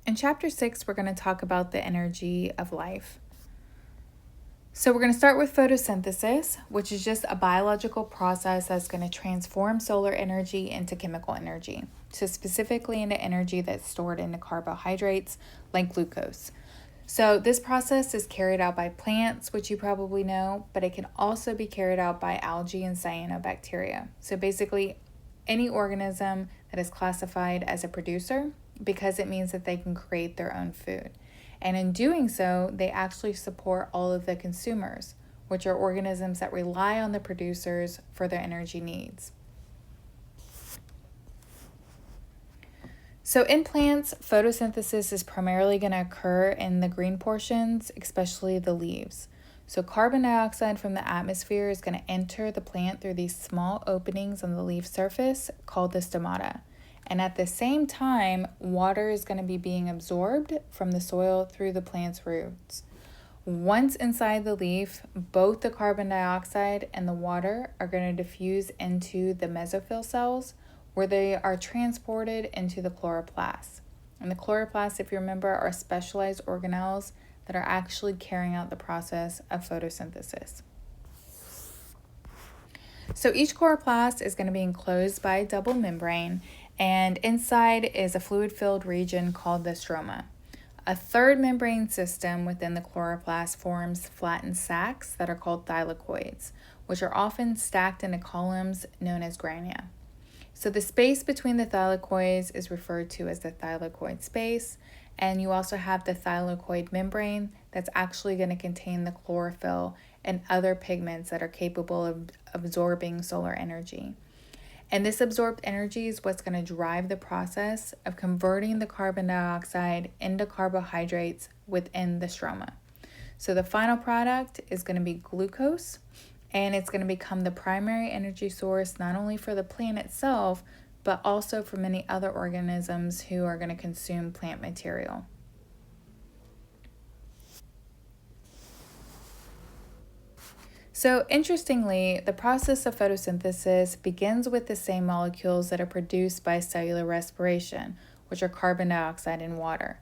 In Chapter 6, we're going to talk about the energy of life. So we're going to start with photosynthesis, which is just a biological process that's going to transform solar energy into chemical energy. So specifically into energy that's stored into carbohydrates like glucose. So this process is carried out by plants, which you probably know, but it can also be carried out by algae and cyanobacteria. So basically any organism that is classified as a producer, because it means that they can create their own food. And in doing so, they actually support all of the consumers, which are organisms that rely on the producers for their energy needs. So in plants, photosynthesis is primarily going to occur in the green portions, especially the leaves. So carbon dioxide from the atmosphere is going to enter the plant through these small openings on the leaf surface called the stomata. And at the same time, water is going to be being absorbed from the soil through the plant's roots. Once inside the leaf, both the carbon dioxide and the water are going to diffuse into the mesophyll cells, where they are transported into the chloroplasts. And the chloroplasts, if you remember, are specialized organelles that are actually carrying out the process of photosynthesis. So each chloroplast is going to be enclosed by a double membrane, and inside is a fluid-filled region called the stroma. A third membrane system within the chloroplast forms flattened sacs that are called thylakoids, which are often stacked into columns known as grania. So the space between the thylakoids is referred to as the thylakoid space, and you also have the thylakoid membrane that's actually going to contain the chlorophyll and other pigments that are capable of absorbing solar energy. And this absorbed energy is what's going to drive the process of converting the carbon dioxide into carbohydrates within the stroma. So the final product is going to be glucose, and it's going to become the primary energy source not only for the plant itself, but also for many other organisms who are going to consume plant material. So interestingly, the process of photosynthesis begins with the same molecules that are produced by cellular respiration, which are carbon dioxide and water.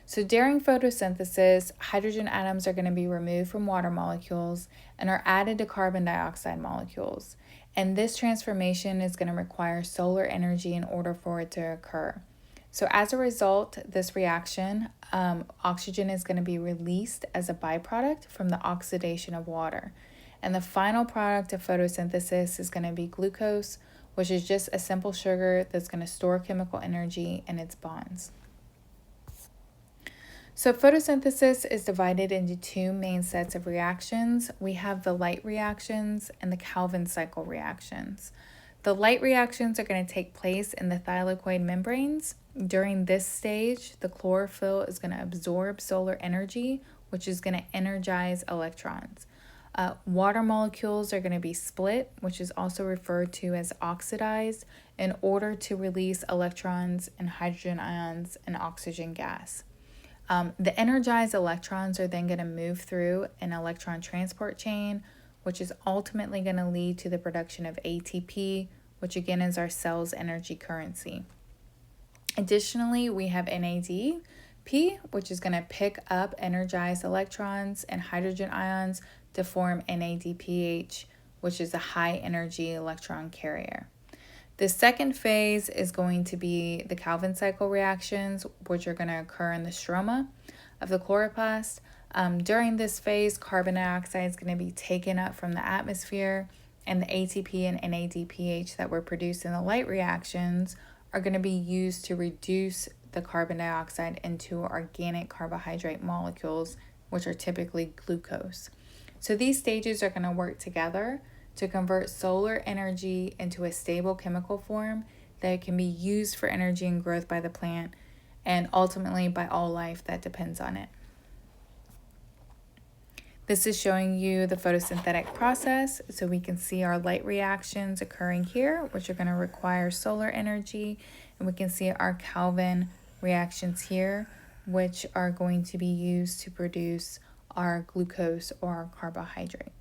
So during photosynthesis, hydrogen atoms are going to be removed from water molecules and are added to carbon dioxide molecules. And this transformation is going to require solar energy in order for it to occur. So as a result, this reaction, oxygen is going to be released as a byproduct from the oxidation of water. And the final product of photosynthesis is going to be glucose, which is just a simple sugar that's going to store chemical energy in its bonds. So photosynthesis is divided into two main sets of reactions. We have the light reactions and the Calvin cycle reactions. The light reactions are going to take place in the thylakoid membranes. During this stage, the chlorophyll is going to absorb solar energy, which is going to energize electrons. Water molecules are going to be split, which is also referred to as oxidized, in order to release electrons and hydrogen ions and oxygen gas. The energized electrons are then going to move through an electron transport chain, which is ultimately going to lead to the production of ATP, which again is our cell's energy currency. Additionally, we have NADP, which is going to pick up energized electrons and hydrogen ions to form NADPH, which is a high energy electron carrier. The second phase is going to be the Calvin cycle reactions, which are going to occur in the stroma of the chloroplast. During this phase, carbon dioxide is going to be taken up from the atmosphere, and the ATP and NADPH that were produced in the light reactions are going to be used to reduce the carbon dioxide into organic carbohydrate molecules, which are typically glucose. So these stages are going to work together to convert solar energy into a stable chemical form that can be used for energy and growth by the plant and ultimately by all life that depends on it. This is showing you the photosynthetic process, so we can see our light reactions occurring here, which are going to require solar energy, and we can see our Calvin reactions here, which are going to be used to produce our glucose or our carbohydrate.